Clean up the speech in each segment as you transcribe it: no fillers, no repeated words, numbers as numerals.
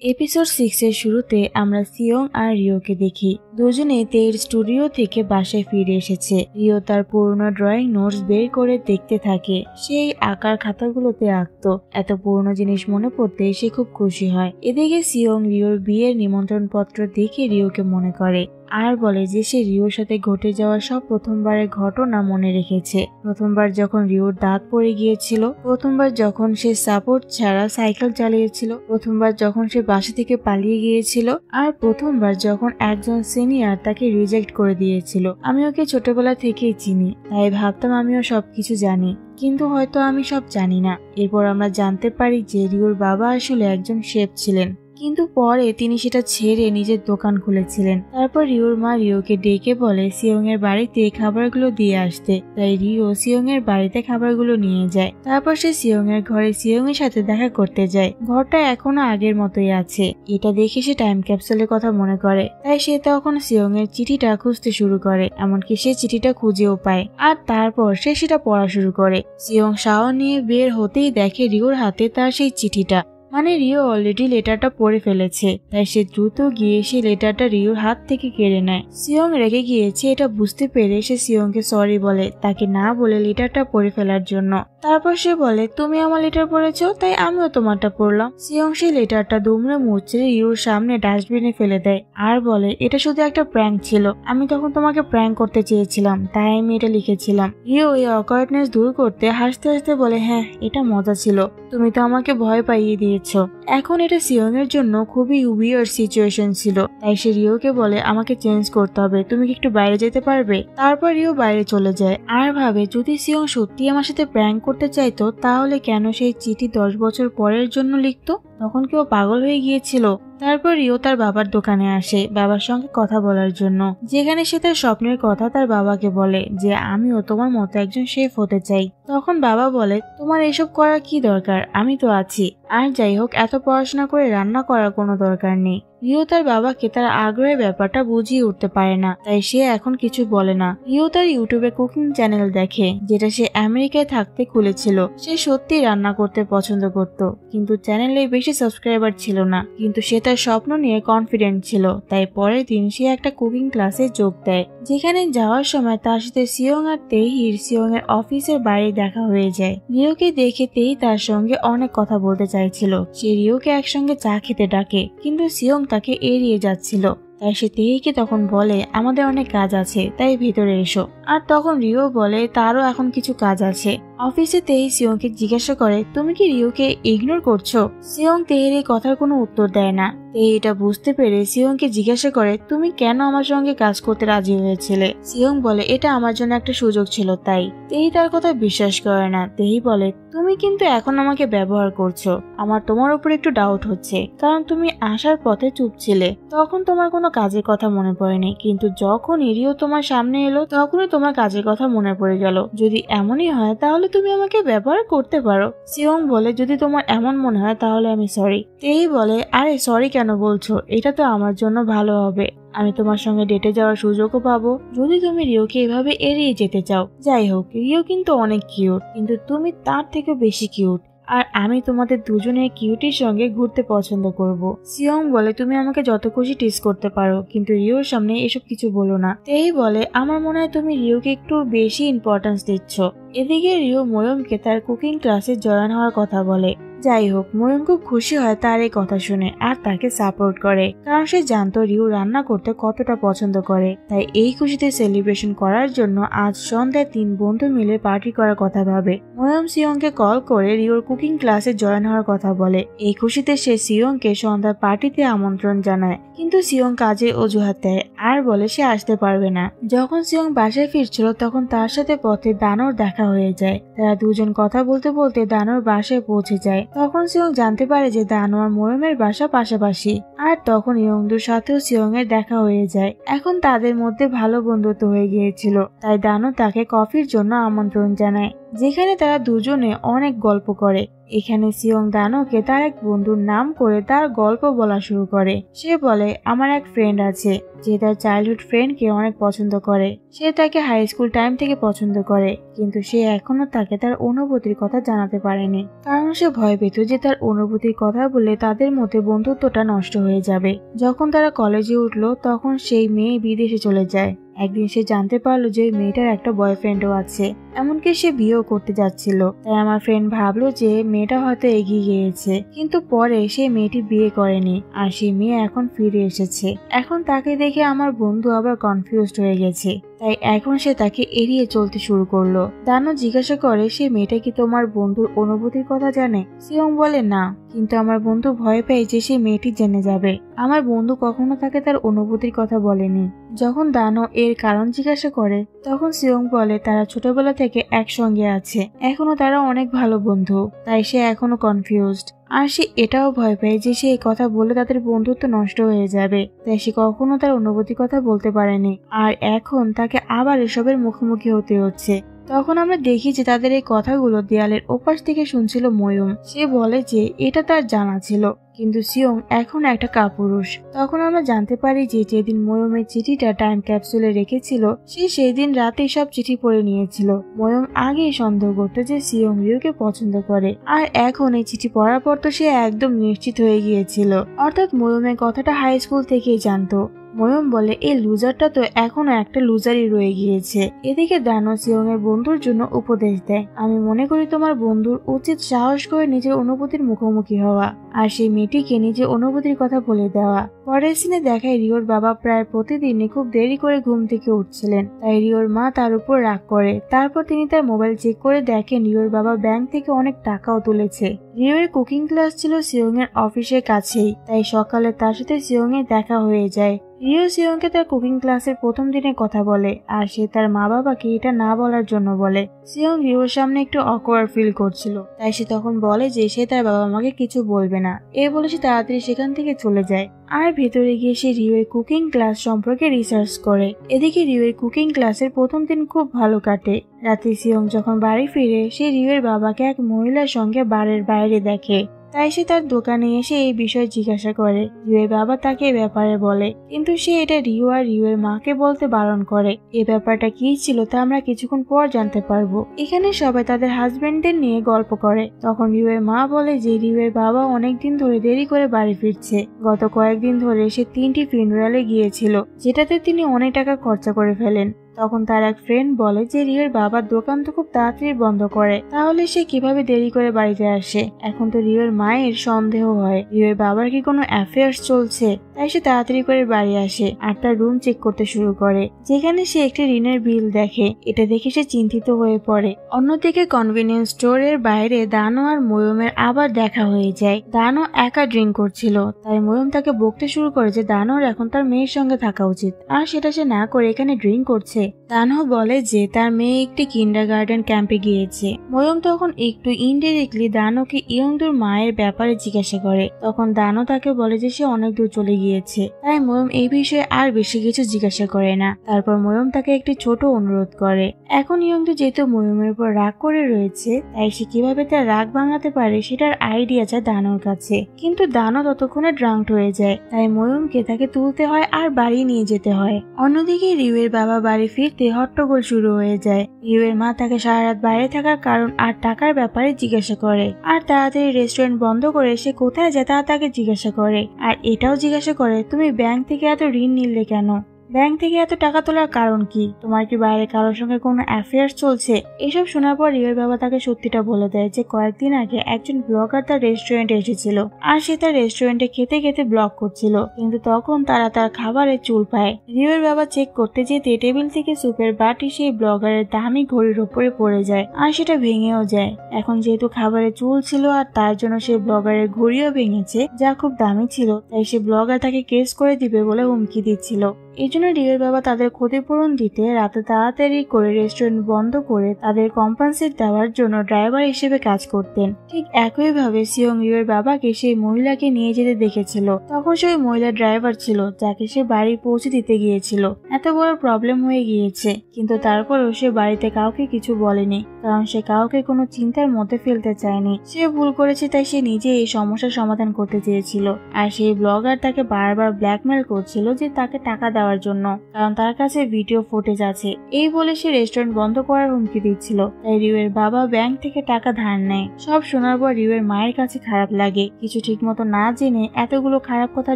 Episode 6 এর শুরুতে আমরা সিয়ং আর রিওকে দেখি। দুজনেই তের স্টুডিও থেকে বাসায় ফিরে এসেছে। রিও তার পুরনো ড্রয়িং নোটস বের করে দেখতে থাকে। সেই আঁকার খাতাগুলোতে আঁকতো। এত পুরনো জিনিস মনে পড়তে সে খুব খুশি হয়। এদিকে সিয়ং রিওর বিয়ের নিমন্ত্রণ পত্র দেখে রিওকে মনে করে আর বলে যে সে রিওর সাথে ঘটে যাওয়া সব প্রথমবারের ঘটনা মনে রেখেছে। প্রথমবার যখন রিওর দাঁত পড়ে গিয়েছিল, প্রথমবার যখন সে সাপোর্ট ছাড়া সাইকেল চালিয়েছিল, প্রথমবার যখন সে বাসা থেকে পালিয়ে গিয়েছিল, আর প্রথমবার যখন একজন সিনিয়র তাকে রিজেক্ট করে দিয়েছিল। আমি ওকে ছোটবেলা থেকেই চিনি, তাই ভাবতাম আমিও সবকিছু জানি, কিন্তু হয়তো আমি সব জানি না। এরপর আমরা জানতে পারি যে রিওর বাবা আসলে একজন শেফ ছিলেন, কিন্তু পরে তিনি সেটা ছেড়ে নিজের দোকান খুলেছিলেন। তারপর রিওর মা রিওকে ডেকে বলে সিয়ং এর বাড়িতে খাবারগুলো দিয়ে আসতে, তাই রিও সিয়ং এর বাড়িতে খাবারগুলো নিয়ে যায়। তারপর সে সিয়ং এর ঘরে সিয়ং এর সাথে দেখা করতে যায়। ঘরটা এখনো আগের মতোই আছে। এটা দেখে সে টাইম ক্যাপসুলের কথা মনে করে, তাই সে তখন সিয়ং এর চিঠিটা খুঁজতে শুরু করে। এমনকি সে চিঠিটা খুঁজেও পায়, আর তারপর সে সেটা পড়া শুরু করে। সিয়ং শাওয়ার নিয়ে বের হতেই দেখে রিওর হাতে তার সেই চিঠিটা, মানে রিও অলরেডি লেটারটা পড়ে ফেলেছে। তাই সে দ্রুত গিয়ে সে লেটারটা রিওর হাত থেকে কেড়ে নেয়। সিয়ং রেগে গিয়েছে এটা বুঝতে পেরে সে সিয়ংকে সরি বলে, তাকে না বলে লেটারটা পড়ে ফেলার জন্য। তারপর সে বলে তুমি আমার লেটার পড়েছো, তাই আমিও তোমারটা পড়লাম। সিয়ং সেই লেটারটা দুমড়ে মুচড়ে রিওর সামনে ডাস্টবিনে ফেলে দেয় আর বলে এটা শুধু একটা প্র্যাঙ্ক ছিল, আমি তখন তোমাকে প্র্যাঙ্ক করতে চেয়েছিলাম, তাই আমি এটা লিখেছিলাম। রিও এই অকওয়ার্ডনেস দূর করতে হাসতে হাসতে বলে হ্যাঁ এটা মজা ছিল, তুমি তো আমাকে ভয় পাইয়ে দিয়েছো। এখন এটা সিয়ং এর জন্য খুবই উইয়ার্ড সিচুয়েশন ছিল, তাই সে রিওকে বলে আমাকে চেঞ্জ করতে হবে, তুমি কি একটু বাইরে যেতে পারবে। তারপর রিও বাইরে চলে যায় আর ভাবে যদি সিয়ং সত্যি আমার সাথে প্র্যাঙ্ক করতে চাইতো তাহলে কেন সেই চিঠি 10 বছর পরের জন্য লিখতো, তখন কেউ পাগল হয়ে গিয়েছিল। তারপর রিও তার বাবার দোকানে আসে বাবার সঙ্গে কথা বলার জন্য, যেখানে সে তার স্বপ্নের কথা তার বাবাকে বলে যে আমিও তোমার মতো একজন শেফ হতে চাই। তখন বাবা বলে তোমার এসব করার কি দরকার, আমি তো আছি। আর যাই হোক এত পড়াশোনা করে রান্না করার কোনো দরকার নেই। রিও তার বাবাকে তার আগ্রহের ব্যাপারটা বুঝিয়ে উঠতে পারে না, তাই সে এখন কিছু বলে না। রিও তার ইউটিউবে কুকিং চ্যানেল দেখে, যেটা সে আমেরিকায় থাকতে খুলেছিল। সে সত্যি রান্না করতে পছন্দ করত, কিন্তু চ্যানেলে বেশি সাবস্ক্রাইবার ছিল না। কিন্তু সে তার স্বপ্ন নিয়ে কনফিডেন্ট ছিল, তাই পরের দিন সে একটা কুকিং ক্লাসে যোগ দেয়, যেখানে যাওয়ার সময় তার সাথে সিয়ং আর তেহির সিয়ং এর অফিসের বাইরে দেখা হয়ে যায়। রিওকে দেখে তেহি তার সঙ্গে অনেক কথা বলতে চাইছিল। সে রিওকে একসঙ্গে চা খেতে ডাকে, কিন্তু সিয়ং তাকে এড়িয়ে যাচ্ছিল। তাই সে তেহিকে তখন বলে আমাদের অনেক কাজ আছে, তাই ভিতরে এসো। আর তখন রিও বলে তারও এখন কিছু কাজ আছে। অফিসে তেহি সিয়ংকে জিজ্ঞাসা করে তুমি কি রিওকে ইগনোর করছো। সিয়ং তেহির এই কথার কোনো উত্তর দেয় না। তেহি এটা বুঝতে পেরে সিয়ংকে জিজ্ঞাসা করে তুমি কেন আমার সঙ্গে কাজ করতে রাজি হয়েছিলে। সিয়ং বলে এটা আমার জন্য একটা সুযোগ ছিল তাই। তেহি তার কথা বিশ্বাস করে না। তেহি বলে তুমি কিন্তু এখন আমাকে ব্যবহার করছো, আমার তোমার উপর একটু ডাউট হচ্ছে, কারণ তুমি আসার পথে চুপ ছিলে, তখন তোমার কোনো কাজের কথা মনে পড়েনি, কিন্তু যখন রিও তোমার সামনে এলো তখনই তোমার কাজের কথা মনে পড়ে গেল। যদি এমনই হয় তাহলে তুমি আমাকে ব্যবহার করতে পারো। সিয়ং বলে যদি তোমার এমন মনে হয় তাহলে আমি সরি। তেহি বলে আরে সরি কেন বলছো, এটা তো আমার জন্য ভালো হবে, আমি তোমার সঙ্গে ডেটে যাওয়ার সুযোগও পাবো যদি তুমি রিওকে এভাবে এড়িয়ে যেতে চাও। যাই হোক রিও কিন্তু অনেক কিউট, কিন্তু তুমি তার থেকে বেশি কিউট, আর আমি তোমাদের দুজনের কিউটির সঙ্গে ঘুরতে পছন্দ করব। সিয়ং বলে তুমি আমাকে যত খুশি টিস করতে পারো, কিন্তু রিওর সামনে এসব কিছু বলো না। তেই বলে আমার মনে হয় তুমি রিওকে একটু বেশি ইম্পর্টেন্স দিচ্ছ। এদিকে রিও ময়ূমকে তার কুকিং ক্লাসে জয়েন হওয়ার কথা বলে। যাই হোক ময়ূম খুব খুশি হয় তার এই কথা শুনে আর তাকে সাপোর্ট করে, কারণ সে জানতো রিও রান্না করতে কতটা পছন্দ করে। তাই এই খুশিতে সেলিব্রেশন করার জন্য আজ সন্ধ্যায় 3 বন্ধু মিলে পার্টি করার কথা ভাবে। ময়ূম সিয়ংকে কল করে রিওর কুকিং ক্লাসে জয়েন হওয়ার কথা বলে। এই খুশিতে সে সিয়ংকে সন্ধ্যার পার্টিতে আমন্ত্রণ জানায়, কিন্তু সিয়ং কাজে অজুহাত দেয় আর বলে সে আসতে পারবে না। যখন সিয়ং বাসায় ফিরছিল তখন তার সাথে পথে দানর দেখা হয়ে যায়। তারা দুজন কথা বলতে বলতে দানর বাসায় পৌঁছে যায়। তখন সিয়ং জানতে পারে যে দানো আর ময়ূমের বাসা পাশাপাশি, আর তখন ইয়ংদুর সাথেও সিয়ং এর দেখা হয়ে যায়। এখন তাদের মধ্যে ভালো বন্ধুত্ব হয়ে গিয়েছিল, তাই দানো তাকে কফির জন্য আমন্ত্রণ জানায়, যেখানে তারা দুজনে অনেক গল্প করে। এখানে সিয়ং দানোকে তার এক বন্ধুর নাম করে তার গল্প বলা শুরু করে। সে বলে, আমার এক ফ্রেন্ড আছে যে তার চাইল্ডহুড ফ্রেন্ডকে অনেক পছন্দ করে। সে তাকে হাই স্কুল টাইম থেকে পছন্দ করে, কিন্তু সে এখনো তাকে তার অনুভূতির কথা জানাতে পারেনি, কারণ সে ভয় পেত যে তার অনুভূতির কথা বলে তাদের মধ্যে বন্ধুত্বটা নষ্ট হয়ে যাবে। যখন তারা কলেজে উঠলো তখন সেই মেয়ে বিদেশে চলে যায়। একদিন সে জানতে পারলো যে মেয়েটার একটা বয়ফ্রেন্ডও আছে, এমনকি সে বিয়েও করতে যাচ্ছিল। তাই আমার ফ্রেন্ড ভাবলো যে মেয়েটা হয়তো এগিয়ে গিয়েছে, কিন্তু পরে সেই মেয়েটি বিয়ে করেনি আর সেই মেয়ে এখন ফিরে এসেছে। এখন তাকে দেখে আমার বন্ধু আবার কনফিউজড হয়ে গেছে, তাই এখন সে তাকে এড়িয়ে চলতে শুরু করলো। দানো জিজ্ঞাসা করে, সে মেয়েটা কি তোমার বন্ধুর অনুভূতির কথা জানে? সিয়ং বলে না, কিন্তু আমার বন্ধু ভয় পায় যে সে মেয়েটি জেনে যাবে। আমার বন্ধু কখনো তাকে তার অনুভূতির কথা বলেনি। যখন দানো এর কারণ জিজ্ঞাসা করে তখন সিয়ং বলে তারা ছোটবেলা থেকে একসঙ্গে আছে, এখনো তারা অনেক ভালো বন্ধু, তাই সে এখনো কনফিউজড। আর সে এটাও ভয় পায় যে সে এই কথা বলে তাদের বন্ধুত্ব নষ্ট হয়ে যাবে, তাই সে কখনো তার অনুভূতির কথা বলতে পারেনি। আর এখন তাকে আবার এসবের মুখোমুখি হতে হচ্ছে। তখন আমরা দেখি যে তাদের এই কথাগুলো দেয়ালের ওপাশ থেকে শুনছিল ময়ূম। সে বলে যে এটা তার জানা ছিল, কিন্তু সিয়ং এখন একটা কাপুরুষ। তখন আমরা জানতে পারি যে যেদিন ময়ূমের চিঠিটা টাইম ক্যাপসুলে রেখেছিল সে সেই দিন রাতে সব চিঠি পড়ে নিয়েছিল। ময়ূম আগেই সন্দেহ করতো যে সিয়ং রিওকে পছন্দ করে, আর এখন এই চিঠি পড়ার পর তো সে একদম নিশ্চিত হয়ে গিয়েছিল। অর্থাৎ ময়ূমের কথাটা হাই স্কুল থেকেই জানতো। ময়ূম বলে, এই লুজারটা তো এখনো একটা লুজারই রয়ে গিয়েছে। এদিকে দানো সিয়ং এর বন্ধুর জন্য উপদেশ দেয়, আমি মনে করি তোমার বন্ধুর উচিত সাহস করে নিজের অনুভূতির মুখোমুখি হওয়া আর সেই মেয়েটিকে নিজের অনুভূতির কথা বলে দেওয়া। পরের সিনে দেখায় রিওর বাবা প্রায় প্রতিদিনই খুব দেরি করে ঘুম থেকে উঠছিলেন, তাই রিওর মা তার উপর রাগ করে। তারপর তিনি তার মোবাইল চেক করে দেখেন রিওর বাবা ব্যাংক থেকে অনেক টাকাও তুলেছে। রিওর কুকিং ক্লাস ছিল সিয়ং এর অফিসের কাছেই, তাই সকালে তার সাথে সিয়ং এর দেখা হয়ে যায়। রিও সিয়ংকে তার কুকিং ক্লাসের প্রথম দিনের কথা বলে, আর সে তার মা বাবাকে এটা না বলার জন্য বলে। সিয়ং রিওর সামনে একটু অকওয়ার্ড ফিল করছিল, তাই সে তখন বলে যে সে তার বাবা মাকে কিছু বলবে না। বলে সে তাড়াতাড়ি সেখান থেকে চলে যায়। আর ভেতরে গিয়ে সে রিওর কুকিং ক্লাস সম্পর্কে রিসার্চ করে। এদিকে রিওর কুকিং ক্লাসের প্রথম দিন খুব ভালো কাটে। রাতে সিয়ং যখন বাড়ি ফিরে সে রিওর বাবাকে এক মহিলার সঙ্গে বাড়ির বাইরে দেখে, তাই সে তার দোকানে এসে এই বিষয় জিজ্ঞাসা করে। রিওর বাবা তাকে এ ব্যাপারে বলে, কিন্তু সে এটা রিও আর রিওর মাকে বলতে বারণ করে। এই ব্যাপারটা কি ছিল তা আমরা কিছুক্ষণ পর জানতে পারবো। এখানে সবাই তাদের হাজবেন্ডদের নিয়ে গল্প করে। তখন রিওর মা বলে যে রিওর বাবা অনেকদিন ধরে দেরি করে বাড়ি ফিরছে। গত কয়েকদিন ধরে সে 3টি ফিউনারালে গিয়েছিল, যেটাতে তিনি অনেক টাকা খরচা করে ফেলেন। তখন তার এক ফ্রেন্ড বলে যে রিওর বাবার দোকান তো খুব তাড়াতাড়ি বন্ধ করে, তাহলে সে কিভাবে দেরি করে বাড়িতে আসে। এখন তো রিওর মায়ের সন্দেহ হয় রিওর বাবার কি কোনো অ্যাফেয়ার্স চলছে, তাই সে তাড়াতাড়ি করে বাড়ি আসে আর তার রুম চেক করতে শুরু করে, যেখানে সে একটি ঋণের বিল দেখে। এটা দেখে সে চিন্তিত হয়ে পড়ে। অন্যদিকে কনভিনিয়েন্স স্টোরের বাইরে দানো আর ময়ূমের আবার দেখা হয়ে যায়। দানো একা ড্রিঙ্ক করছিল, তাই ময়ূম তাকে বকতে শুরু করে যে দানোর এখন তার মেয়ের সঙ্গে থাকা উচিত, আর সেটা সে না করে এখানে ড্রিঙ্ক করছে। দানো বলে যে তার মেয়ে একটি কিন্ডারগার্টেন ক্যাম্পে গিয়েছে। ময়ূম তখন একটু ইনডিরেক্টলি দানোকে ইয়ংদুর মায়ের ব্যাপারে জিজ্ঞাসা করে। তখন দানো তাকে বলে যে সে অনেক দূর চলে গিয়েছে, তাই ময়ূম এই বিষয়ে আর বেশি কিছু জিজ্ঞাসা করে না। তারপর ময়ূম তাকে একটি ছোট অনুরোধ করে। এখন ইয়ংদু যেহেতু ময়ূমের উপর রাগ করে রয়েছে, তাই সে কিভাবে তার রাগ ভাঙাতে পারে সেটার আইডিয়া চায় দানোর কাছে। কিন্তু দানো ততক্ষণে ড্রাঙ্কড হয়ে যায়, তাই ময়ূমকে তাকে তুলতে হয় আর বাড়ি নিয়ে যেতে হয়। অন্যদিকে রিওয়ের বাবা বাড়ি ফিরতে হট্টগোল শুরু হয়ে যায়। রিওয়ের মা তাকে সারা রাত বাইরে থাকার কারণ আর টাকার ব্যাপারে জিজ্ঞাসা করে, আর তাড়াতাড়ি রেস্টুরেন্ট বন্ধ করে সে কোথায় যায় তা তাকে জিজ্ঞাসা করে। আর এটাও জিজ্ঞাসা করে, তুমি ব্যাংক থেকে এত ঋণ নিলে কেন? ব্যাংক থেকে এত টাকা তোলার কারণ কি? তোমার কি বাইরে কারোর সঙ্গে কোনো অ্যাফেয়ার্স চলছে? এসব শোনার পর রিওর বাবা তাকে সত্যিটা বলে দেয় যে কয়েকদিন আগে একজন ব্লগার তার রেস্টুরেন্টে এসেছিল, আর সে তার রেস্টুরেন্টে খেতে খেতে ব্লগ করছিল, কিন্তু তখন তারা তার খাবারে চুল পায়। রিওর বাবা চেক করতে যেতে টেবিল থেকে সুপের বাটি সেই ব্লগারের দামি ঘড়ির ওপরে পড়ে যায়, আর সেটা ভেঙেও যায়। এখন যেহেতু খাবারে চুল ছিল আর তার জন্য সে ব্লগারের ঘড়িও ভেঙেছে, যা খুব দামি ছিল, তাই সে ব্লগার তাকে কেস করে দিবে বলে হুমকি দিচ্ছিল। এজন্য রিওর বাবা তাদের ক্ষতিপূরণ দিতে রাতে তাড়াতাড়ি করে রেস্টুরেন্ট বন্ধ করে তাদের কম্পেনসেট দেওয়ার জন্য ড্রাইভার হিসেবে কাজ করতেন। ঠিক একইভাবে সিয়ং রিওর বাবাকে সেই মহিলাকে নিয়ে যেতে দেখেছিল। তখন সে ওই মহিলা ড্রাইভার ছিল যাকে সে বাড়ি পৌঁছে দিতে গিয়েছিল। এত বড় প্রবলেম হয়ে গিয়েছে, কিন্তু তারপরেও সে বাড়িতে কাউকে কিছু বলেনি, কারণ সে কাউকে কোনো চিন্তার মধ্যে ফেলতে চায়নি। সে ভুল করেছে, তাই সে নিজে এই সমস্যার সমাধান করতে চেয়েছিল। আর সেই ব্লগার তাকে বারবার ব্ল্যাকমেল করছিল যে তাকে টাকা দেওয়ার জন্য, কারণ তার কাছে ভিডিও ফুটেজ আছে। এই বলে সে রেস্টুরেন্ট বন্ধ করার হুমকি দিচ্ছিল। তাই রিওয়ের বাবা ব্যাংক থেকে টাকা ধার নেয়। সব শোনার পর রিওয়ের মায়ের কাছে খারাপ লাগে, কিছু ঠিক মতো না জেনে এতগুলো খারাপ কথা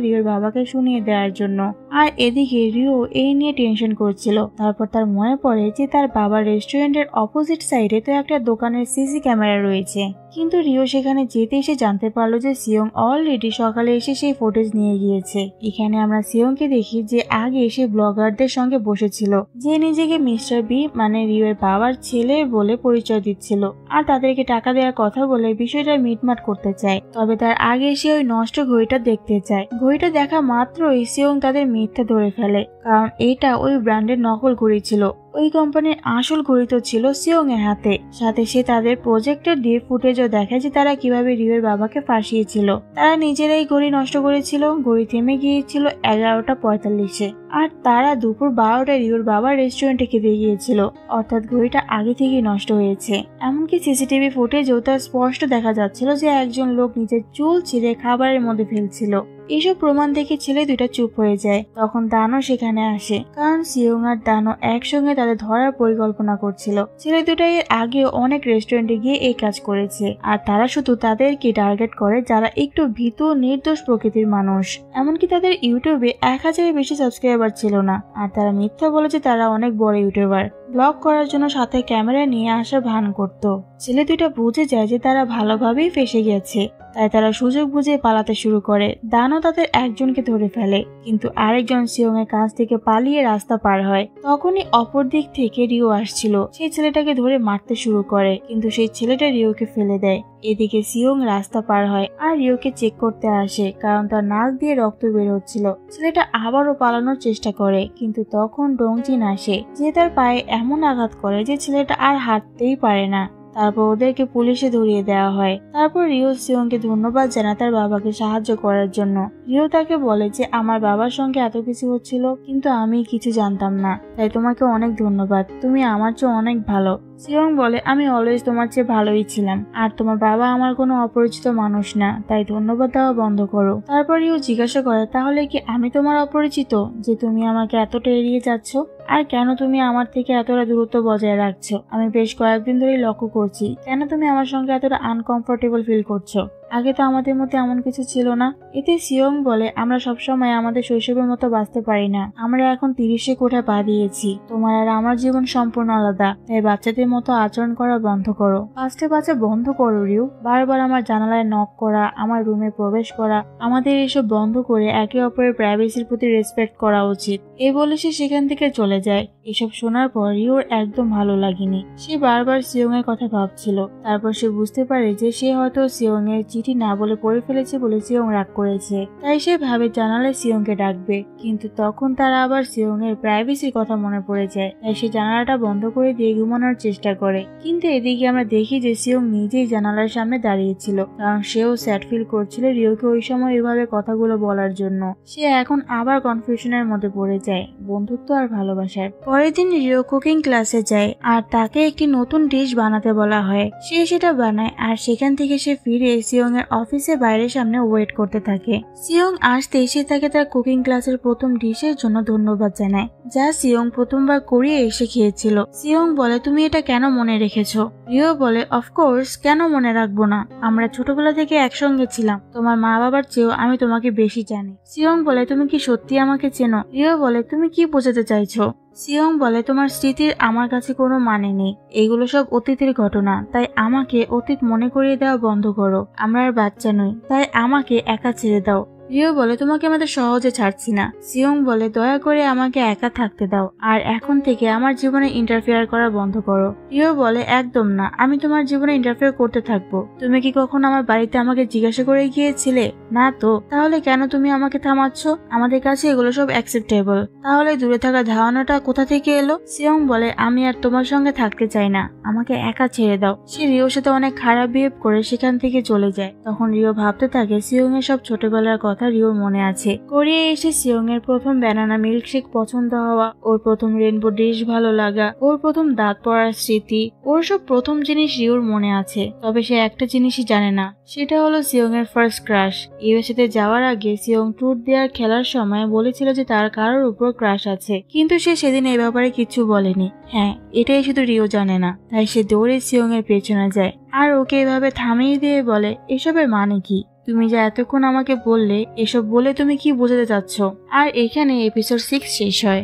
রিওর বাবাকে শুনিয়ে দেওয়ার জন্য। আর এদিকে রিও এই নিয়ে টেনশন করছিল। তারপর তার মনে পড়ে যে তার বাবার রেস্টুরেন্টের অপোজিট সাইডে তো একটা দোকানের সিসি ক্যামেরা রয়েছে। কিন্তু রিও সেখানে যেতে এসে জানতে পারলো যে সিয়ং অলরেডি সকালে এসে সেই ফুটেজ নিয়ে গিয়েছে। এখানে আমরা সিয়ংকে দেখি যে আগে এসে ব্লগারদের সঙ্গে বসেছিল, যে নিজেকে মিস্টার বি মানে রিওর বাবার ছেলে বলে পরিচয় দিচ্ছিল আর তাদেরকে টাকা দেওয়ার কথা বলে বিষয়টা মিটমাট করতে চায়। তবে তার আগে সে ওই নষ্ট ঘড়িটা দেখতে চায়। ঘড়িটা দেখা মাত্রই সিয়ং তাদের মিথ্যা ধরে ফেলে, কারণ এটা ওই ব্র্যান্ডের নকল ঘড়ি ছিল। ওই কোম্পানির আসল ঘড়ি তো ছিল সিয়ং এর হাতে। সাথে সে তাদের প্রজেক্টর দিয়ে ফুটেজও দেখে যে তারা কিভাবে রিওর বাবাকে ফাঁসিয়েছিল। তারা নিজেরাই ঘড়ি নষ্ট করেছিল। ঘড়ি থেমে গিয়েছিল 11:45-এ, আর তারা দুপুর 12টায় রিওর বাবার রেস্টুরেন্টে খেতে গিয়েছিল, অর্থাৎ ঘড়িটা আগে থেকেই নষ্ট হয়েছে। এমনকি সিসিটিভি ফুটেজেও তার স্পষ্ট দেখা যাচ্ছিল যে একজন লোক নিজের চুল ছিঁড়ে খাবারের মধ্যে ফেলছিল। এইসব প্রমাণ দেখে ছেলে দুইটা চুপ হয়ে যায়। তখন দানো সেখানে আসে, কারণ সিয়ং আর দানো একসঙ্গে তাদের ধরার পরিকল্পনা করছিল। ছেলে দুটা এর আগেও অনেক রেস্টুরেন্টে গিয়ে এই কাজ করেছে, আর তারা শুধু তাদেরকে টার্গেট করে যারা একটু ভীতু নির্দোষ প্রকৃতির মানুষ। এমনকি তাদের ইউটিউবে 1000-এর বেশি সাবস্ক্রাইবার ছিল না, আর তারা মিথ্যা বলেছে তারা অনেক বড় ইউটিউবার। ব্লগ করার জন্য সাথে ক্যামেরা নিয়ে আসার ভান করত। ছেলে দুইটা বুঝে যায় যে তারা ভালোভাবেই ফেসে গেছে, তাই তারা সুযোগ বুঝে পালাতে শুরু করে। দানো তাদের একজনকে ধরে ফেলে, কিন্তু আরেকজন সিয়ং এর কাছ থেকে পালিয়ে রাস্তা পার হয়। তখনই অপর দিক থেকে রিও আসছিল। সেই ছেলেটাকে ধরে মারতে শুরু করে, কিন্তু সেই ছেলেটা রিওকে ফেলে দেয়। এদিকে সিয়ং রাস্তা পার হয় আর রিওকে চেক করতে আসে, কারণ তার নাক দিয়ে রক্ত বের হচ্ছিল। ছেলেটা আবারও পালানোর চেষ্টা করে, কিন্তু তখন ডংজিন আসে, যে তার পায়ে এমন আঘাত করে যে ছেলেটা আর হাঁটতেই পারে না। তারপর ওদেরকে পুলিশে ধরিয়ে দেওয়া হয়। তারপর রিও সিয়ংকে ধন্যবাদ জানায় তার বাবাকে সাহায্য করার জন্য। রিও তাকে বলে যে আমার বাবার সঙ্গে এত কিছু হচ্ছিল, কিন্তু আমি কিছু জানতাম না, তাই তোমাকে অনেক ধন্যবাদ, তুমি আমার চেয়ে অনেক ভালো। সিয়ং বলে আমি অলওয়েজ তোমার চেয়ে ভালোই ছিলাম, আর তোমার বাবা আমার কোনো অপরিচিত মানুষ না, তাই ধন্যবাদ দেওয়া বন্ধ করো। তারপর রিও জিজ্ঞাসা করে তাহলে কি আমি তোমার অপরিচিত যে তুমি আমাকে এতটা এড়িয়ে যাচ্ছ? আর কেন তুমি আমার থেকে এতটা দূরত্ব বজায় রাখছো? আমি বেশ কয়েকদিন ধরেই লক্ষ্য করছি কেন তুমি আমার সঙ্গে এতটা আনকমফোর্টেবল ফিল করছো। আগে তো আমাদের মধ্যে এমন কিছু ছিল না। এতে সিয়ং বলে আমরা সবসময় আমাদের শৈশবের মতো বাঁচতে পারি না। আমরা এখন 30-এ কোঠা পা দিয়েছি। তোমার আর আমার জীবন সম্পূর্ণ আলাদা, তাই বাচ্চাদের মতো আচরণ করা বন্ধ করো। ফার্স্টে বাচ্চা বন্ধ করো রিও। বারবার আমার জানালায় নক করা, আমার রুমে প্রবেশ করা, আমাদের এসব বন্ধ করে একে অপরের প্রাইভেসির প্রতি রেসপেক্ট করা উচিত। এই বলে সে সেখান থেকে চলে যায়। এসব শোনার পর রিওর একদম ভালো লাগেনি। সে বারবার সিয়ং এর কথা ভাবছিল। তারপর সে বুঝতে পারে যে সে হয়তো সিয়ং এর চিঠি না বলে পড়ে ফেলেছে বলে সিয়ং রাগ করেছে। তাই সে ভাবে জানালায় সিয়ংকে ডাকবে, কিন্তু তখন তারা আবার সিয়ং এর প্রাইভেসির কথা মনে পড়ে যায়। তাই সে জানালাটা বন্ধ করে দিয়ে ঘুমানোর চেষ্টা করে। কিন্তু এদিকে আমরা দেখি যে সিয়ং নিজেই জানালার সামনে দাঁড়িয়েছিল, কারণ সেও স্যাড ফিল করছিল রিওকে ওই সময় এভাবে কথাগুলো বলার জন্য। সে এখন আবার কনফিউশনের মধ্যে পড়ে যায়, বন্ধুত্ব আর ভালোবাসার। পরের দিন রিও কুকিং ক্লাসে যায়, আর তাকে একটি নতুন ডিশ বানাতে বলা হয়। সে সেটা বানায়, আর সেখান থেকে সে ফিরে সিয়ং এর অফিসে বাইরের সামনে ওয়েট করতে থাকে। সিয়ং আসতে সে তাকে তার কুকিং ক্লাসের প্রথম ডিশের জন্য ধন্যবাদ জানায়, যা সিয়ং প্রথমবার কোরিয়া এসে খেয়েছিল। সিয়ং বলে তুমি এটা কেন মনে রেখেছো? রিও বলে অফকোর্স, কেন মনে রাখবো না, আমরা ছোটবেলা থেকে একসঙ্গে ছিলাম, তোমার মা বাবার চেয়েও আমি তোমাকে বেশি জানি। সিয়ং বলে তুমি কি সত্যি আমাকে চেনো? রিও বলে তুমি কি বোঝাতে চাইছো? সিয়ং বলে তোমার স্মৃতির আমার কাছে কোনো মানে নেই, এগুলো সব অতীতের ঘটনা, তাই আমাকে অতীত মনে করিয়ে দেওয়া বন্ধ করো। আমরা আর বাচ্চা নই, তাই আমাকে একা ছেড়ে দাও। রিও বলে তোমাকে আমাদের সহজে ছাড়ছি না। সিয়ং বলে দয়া করে আমাকে একা থাকতে দাও আর এখন থেকে আমার জীবনে ইন্টারফেয়ার করা বন্ধ করো। রিও বলে একদম না, আমি তোমার জীবনে ইন্টারফেয়ার করতে থাকবো। তুমি কি কখনো আমার বাড়িতে আমাকে জিজ্ঞাসা করে গিয়েছিলে? না তো, তাহলে কেন তুমি আমাকে থামাচ্ছ? আমাদের কাছে এগুলো সব অ্যাকসেপ্টেবল। তাহলে দূরে থাকা ধারণাটা কোথা থেকে এলো? সিয়ং বলে আমি আর তোমার সঙ্গে থাকতে চাই না, আমাকে একা ছেড়ে দাও। সে রিওর সাথে অনেক খারাপ বিহেভ করে সেখান থেকে চলে যায়। তখন রিও ভাবতে থাকে সিয়ং এর সব ছোটবেলার কথা রিওর মনে আছে। কোরিয়ায় এসে সিয়ং এর প্রথম ব্যানানা মিল্কশেক পছন্দ হওয়া, ওর প্রথম রেনবো ডিশ ভালো লাগা, ওর প্রথম দাঁত পড়ার স্মৃতি, ওর সব প্রথম জিনিস রিওর মনে আছে। তবে সে একটা জিনিসই জানে না, সেটা হলো সিয়ং এর ফার্স্ট ক্রাশ। ইউএসএতে যাওয়ার আগে সিয়ং ট্যুর দেওয়ার খেলার সময় বলেছিল যে তার কারোর উপর ক্রাশ আছে, কিন্তু সে সেদিন এই ব্যাপারে কিছু বলেনি। হ্যাঁ, এটাই শুধু রিও জানে না। তাই সে দৌড়ে সিয়ং এর পেছনে যায় আর ওকে এভাবে থামিয়ে দিয়ে বলে এসবের মানে কি? তুমি যা এতক্ষণ আমাকে বললে, এসব বলে তুমি কি বোঝাতে চাচ্ছ? আর এখানে এপিসোড 6 শেষ হয়।